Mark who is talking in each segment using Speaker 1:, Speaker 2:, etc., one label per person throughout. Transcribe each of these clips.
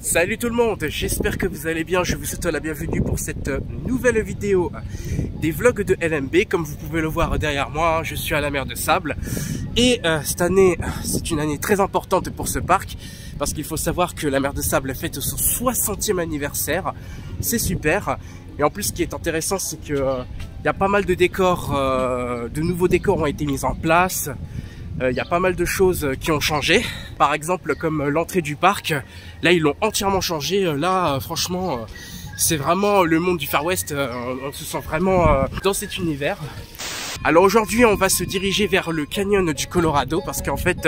Speaker 1: Salut tout le monde, j'espère que vous allez bien, je vous souhaite la bienvenue pour cette nouvelle vidéo des vlogs de LMB. Comme vous pouvez le voir derrière moi, je suis à la mer de Sable et cette année, c'est une année très importante pour ce parc parce qu'il faut savoir que la mer de Sable fête son 60e anniversaire, c'est super. Et en plus, ce qui est intéressant, c'est que il y a pas mal de décors, de nouveaux décors ont été mis en place. Il y a pas mal de choses qui ont changé. Par exemple, comme l'entrée du parc, là ils l'ont entièrement changé. Là, franchement, c'est vraiment le monde du Far West. On se sent vraiment dans cet univers. Alors aujourd'hui, on va se diriger vers le canyon du Colorado parce qu'en fait,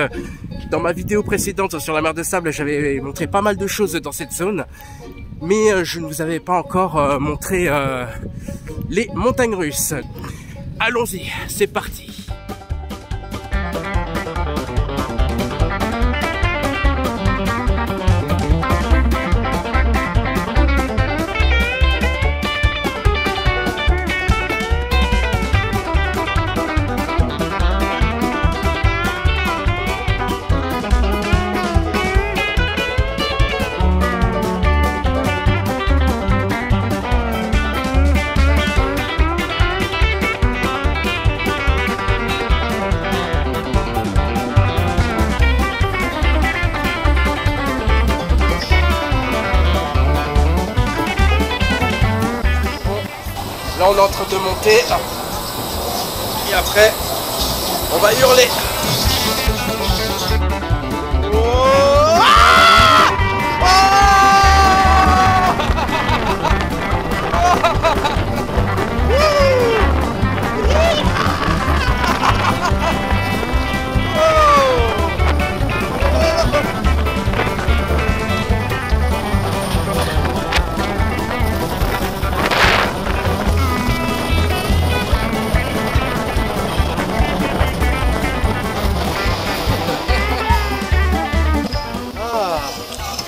Speaker 1: dans ma vidéo précédente sur la mer de Sable, j'avais montré pas mal de choses dans cette zone. Mais je ne vous avais pas encore montré les montagnes russes. Allons-y, c'est parti. Là on est en train de monter et après on va hurler.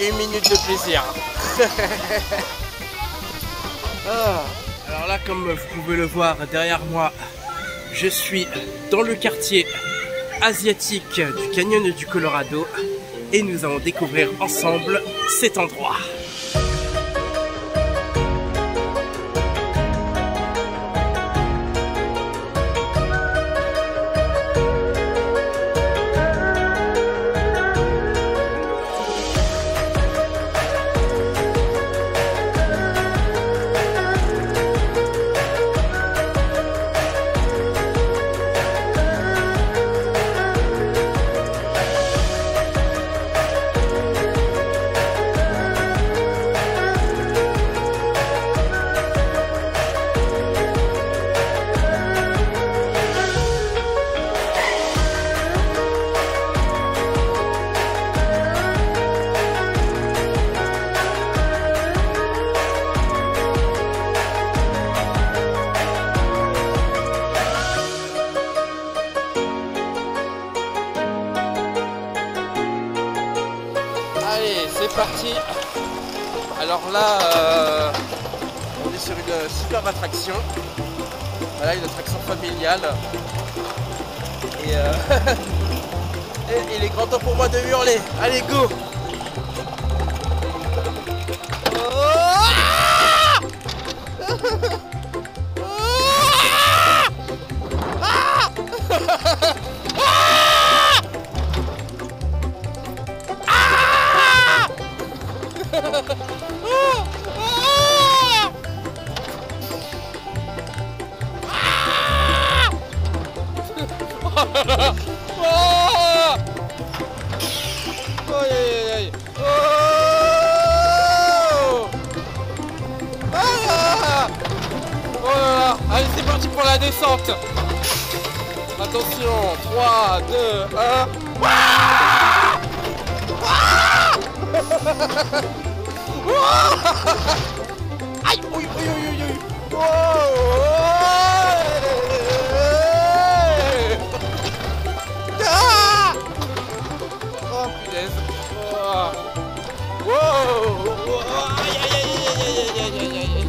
Speaker 1: Une minute de plaisir. Alors là, comme vous pouvez le voir derrière moi, je suis dans le quartier asiatique du canyon du Colorado et nous allons découvrir ensemble cet endroit. Allez, c'est parti. Alors là, on est sur une superbe attraction. Voilà, une attraction familiale. Et il est grand temps pour moi de hurler. Allez, go. Allez, c'est parti pour la descente. Attention, 3, 2, 1. Aïe, oui, oui, oui, oui. Oh, punaise. Aïe, aïe, aïe, aïe, aïe, aïe.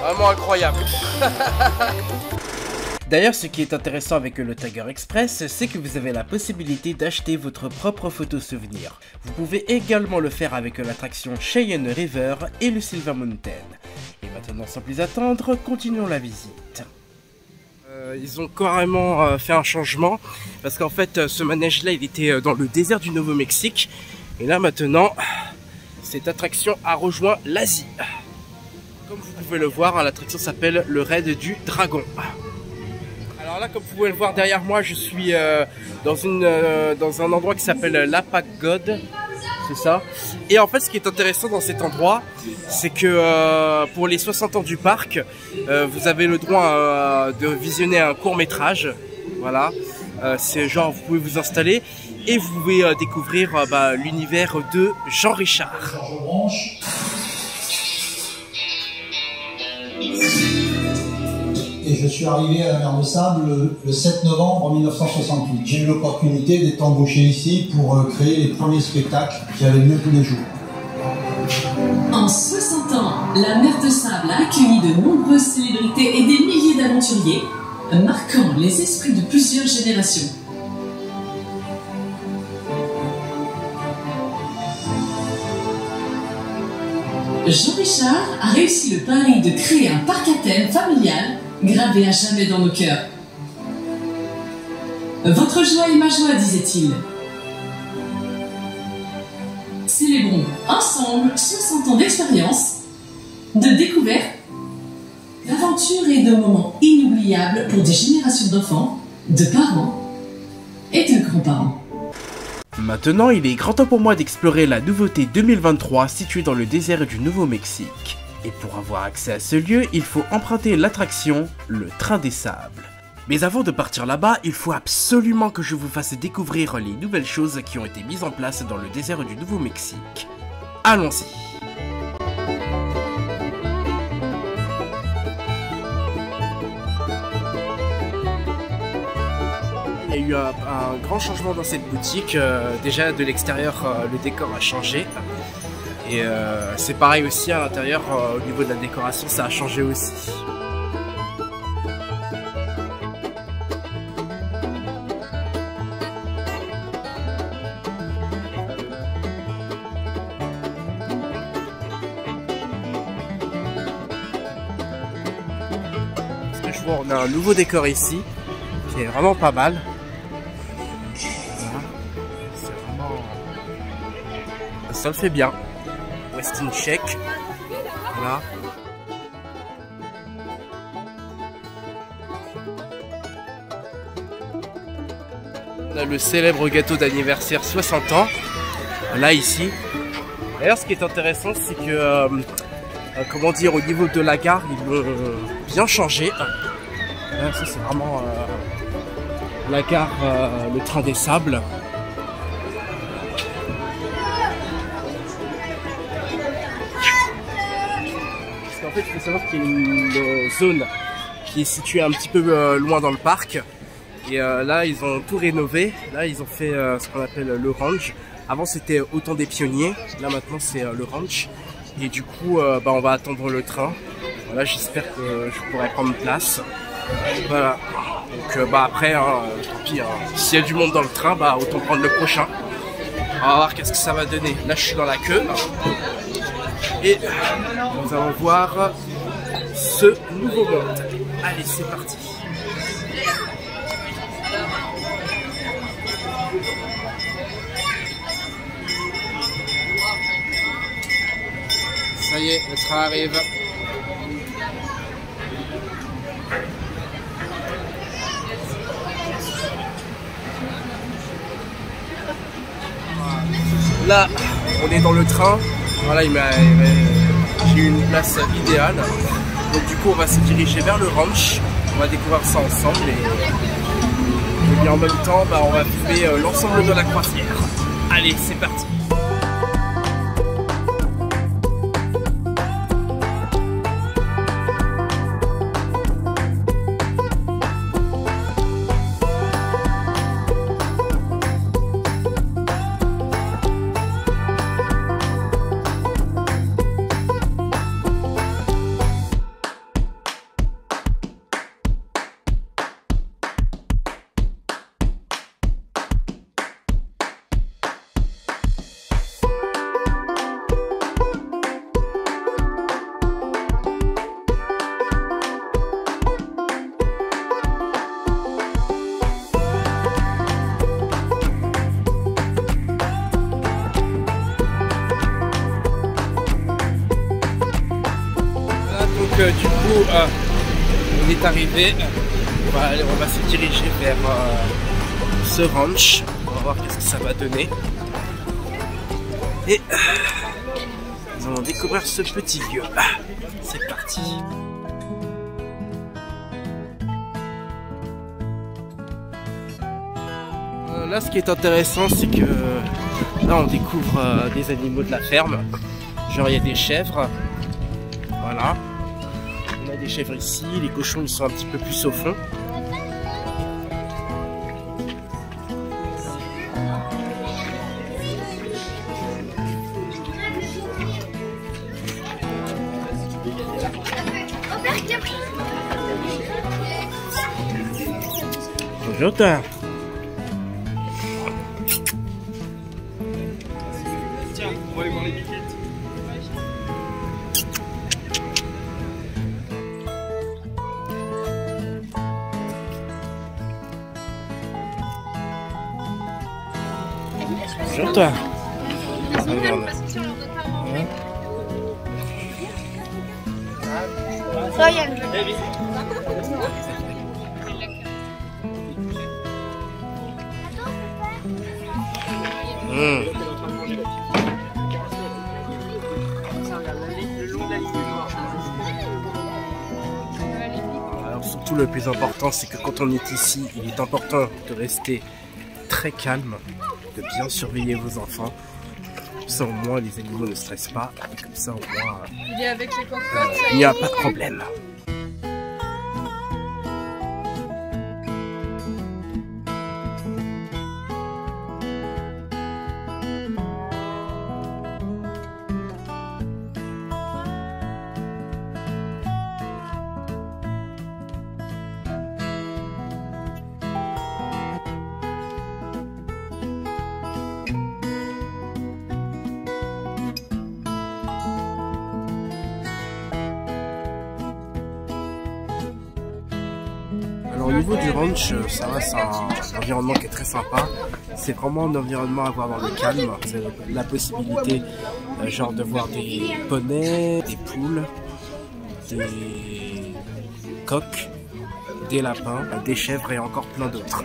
Speaker 1: Vraiment incroyable. D'ailleurs, ce qui est intéressant avec le Tiger Express, c'est que vous avez la possibilité d'acheter votre propre photo souvenir. Vous pouvez également le faire avec l'attraction Cheyenne River et le Silver Mountain. Et maintenant, sans plus attendre, continuons la visite. Ils ont carrément fait un changement, parce qu'en fait, ce manège-là, il était dans le désert du Nouveau-Mexique. Et là, maintenant, cette attraction a rejoint l'Asie. Comme vous pouvez le voir, l'attraction s'appelle le Raid du Dragon. Alors là, comme vous pouvez le voir derrière moi, je suis dans un endroit qui s'appelle la Pagode, c'est ça. Et en fait, ce qui est intéressant dans cet endroit, c'est que pour les 60 ans du parc, vous avez le droit de visionner un court-métrage. Voilà, c'est genre vous pouvez vous installer et vous pouvez découvrir l'univers de Jean Richard.
Speaker 2: Et je suis arrivé à la mer de Sable le 7 novembre 1968. J'ai eu l'opportunité d'être embauché ici pour créer les premiers spectacles qui avaient lieu tous les jours.
Speaker 3: En 60 ans, la mer de Sable a accueilli de nombreuses célébrités et des milliers d'aventuriers, marquant les esprits de plusieurs générations. Jean Richard a réussi le pari de créer un parc à thème familial gravé à jamais dans nos cœurs. Votre joie est ma joie, disait-il. Célébrons ensemble 60 ans d'expérience, de découverte, d'aventures et de moments inoubliables pour des générations d'enfants, de parents et de grands-parents.
Speaker 1: Maintenant, il est grand temps pour moi d'explorer la nouveauté 2023 située dans le désert du Nouveau-Mexique. Et pour avoir accès à ce lieu, il faut emprunter l'attraction, le Train des Sables. Mais avant de partir là-bas, il faut absolument que je vous fasse découvrir les nouvelles choses qui ont été mises en place dans le désert du Nouveau-Mexique. Allons-y! Il y a eu un grand changement dans cette boutique. Déjà de l'extérieur, le décor a changé. Et c'est pareil aussi à l'intérieur, au niveau de la décoration, ça a changé aussi. Ce que je vois, on a un nouveau décor ici, qui est vraiment pas mal. C'est vraiment... ça le fait bien. Westin Check, voilà. On a le célèbre gâteau d'anniversaire 60 ans, là ici. D'ailleurs, ce qui est intéressant, c'est que, comment dire, au niveau de la gare, ils l'ont bien changé. Là, ça c'est vraiment la gare, le Train des Sables. En fait, il faut savoir qu'il y a une zone qui est située un petit peu loin dans le parc. Et là, ils ont tout rénové. Là, ils ont fait ce qu'on appelle le ranch. Avant, c'était au temps des pionniers. Là, maintenant, c'est le ranch. Et du coup, on va attendre le train. Voilà, j'espère que je pourrai prendre place. Voilà. Donc, après, tant pis. S'il y a du monde dans le train, autant prendre le prochain. On va voir qu'est-ce que ça va donner. Là, je suis dans la queue. Et nous allons voir ce nouveau monde. Allez, c'est parti. Ça y est, le train arrive. Là, on est dans le train. Voilà, j'ai eu une place idéale. Donc du coup, on va se diriger vers le ranch. On va découvrir ça ensemble et bien en même temps, on va filmer l'ensemble de la croisière. Allez, c'est parti. du coup, on est arrivé. On va se diriger vers ce ranch. On va voir qu'est-ce que ça va donner. Et nous allons découvrir ce petit lieu. C'est parti. Là, ce qui est intéressant, c'est que là, on découvre des animaux de la ferme. Genre, il y a des chèvres. Voilà. On a des chèvres ici. Les cochons, ils sont un petit peu plus au fond. Bonjour toi.
Speaker 4: Tiens, on va aller voir l'étiquette.
Speaker 1: Bonjour toi. Regarde. Alors surtout le plus important, c'est que quand on est ici, il est important de rester très calme, de bien surveiller vos enfants. Comme ça au moins les animaux ne stressent pas, et comme ça au moins il n'y a pas de problème. Alors au niveau du ranch, ça va, c'est un environnement qui est très sympa. C'est vraiment un environnement à avoir dans le calme. C'est la possibilité genre de voir des poneys, des poules, des coqs, des lapins, des chèvres et encore plein d'autres.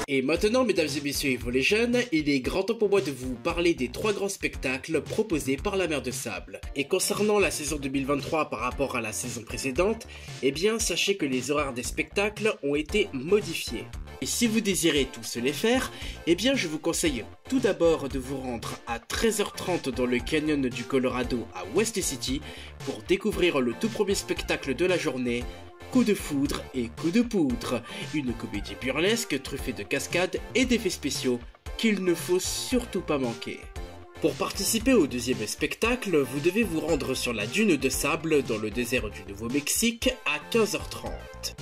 Speaker 1: Et maintenant, mesdames et messieurs et vous les jeunes, il est grand temps pour moi de vous parler des 3 grands spectacles proposés par la Mer de Sable. Et concernant la saison 2023 par rapport à la saison précédente, eh bien sachez que les horaires des spectacles ont été modifiés. Et si vous désirez tous les faire, eh bien je vous conseille tout d'abord de vous rendre à 13h30 dans le canyon du Colorado à West City pour découvrir le tout premier spectacle de la journée, Coup de foudre et coup de poudre, une comédie burlesque truffée de cascades et d'effets spéciaux qu'il ne faut surtout pas manquer. Pour participer au deuxième spectacle, vous devez vous rendre sur la dune de sable dans le désert du Nouveau-Mexique à 15h30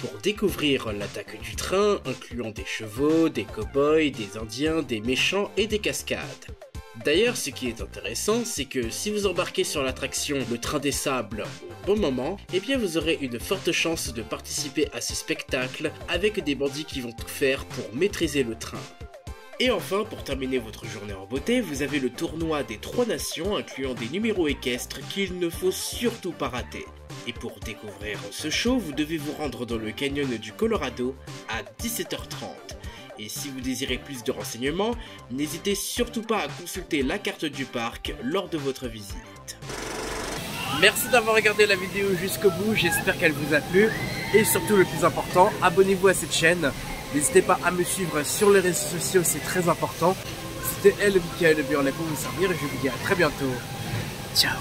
Speaker 1: pour découvrir l'attaque du train incluant des chevaux, des cow-boys, des indiens, des méchants et des cascades. D'ailleurs, ce qui est intéressant, c'est que si vous embarquez sur l'attraction Le Train des Sables au bon moment, eh bien vous aurez une forte chance de participer à ce spectacle avec des bandits qui vont tout faire pour maîtriser le train. Et enfin, pour terminer votre journée en beauté, vous avez le tournoi des 3 nations incluant des numéros équestres qu'il ne faut surtout pas rater. Et pour découvrir ce show, vous devez vous rendre dans le canyon du Colorado à 17h30. Et si vous désirez plus de renseignements, n'hésitez surtout pas à consulter la carte du parc lors de votre visite. Merci d'avoir regardé la vidéo jusqu'au bout, j'espère qu'elle vous a plu. Et surtout le plus important, abonnez-vous à cette chaîne. N'hésitez pas à me suivre sur les réseaux sociaux, c'est très important. C'était Elle, Michael de Burley pour vous servir et je vous dis à très bientôt. Ciao.